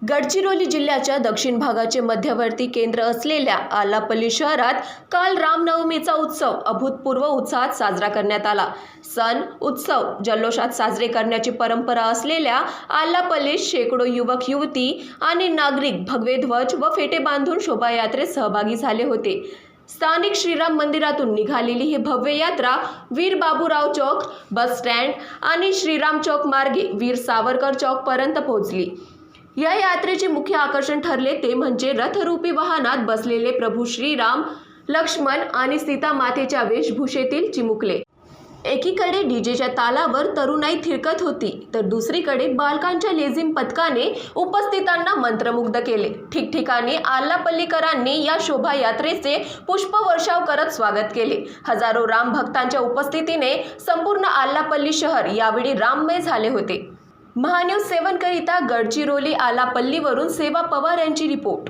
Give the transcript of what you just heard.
गडचिरोली जिल्ह्याच्या दक्षिण भागाचे मध्यवर्ती केंद्र असलेल्या आलापल्ली शहरात काल रामनवमीचा उत्सव अभूतपूर्व उत्साहात साजरा करण्यात आला। सण उत्सव जल्लोषात साजरे करण्याची परंपरा असलेल्या आलापल्लीत शेकडो युवक युवती आणि नागरिक भगवे ध्वज व फेटे बांधून शोभायात्रेत सहभागी झाले होते। स्थानिक श्रीराम मंदिरातून निघालेली ही भव्य यात्रा वीर बाबूराव चौक, बस स्टँड आणि श्रीराम चौक मार्गे वीर सावरकर चौक पर्यंत पोहोचली। या यात्रेचे मुख्य आकर्षण ठरले ते म्हणजे रथरूपी वाहनात बसलेले प्रभू श्रीराम, लक्ष्मण आणि सीता मातेच्या वेशभूषेतील चिमुकले। एकीकडे डीजेच्या तालावर तरुणाई थिरकत होती, तर दुसरीकडे बालकांच्या लेझिम पथकाने उपस्थितांना मंत्रमुग्ध केले। ठिकठिकाणी आलापल्लीकरांनी या शोभायात्रेचे पुष्पवर्षाव करत स्वागत केले। हजारो राम भक्तांच्या उपस्थितीने संपूर्ण आलापल्ली शहर यावेळी राममय झाले होते। महान्यूज 7 करिता गडचिरोली आलापल्लीवरून सेवा पवार यांची रिपोर्ट।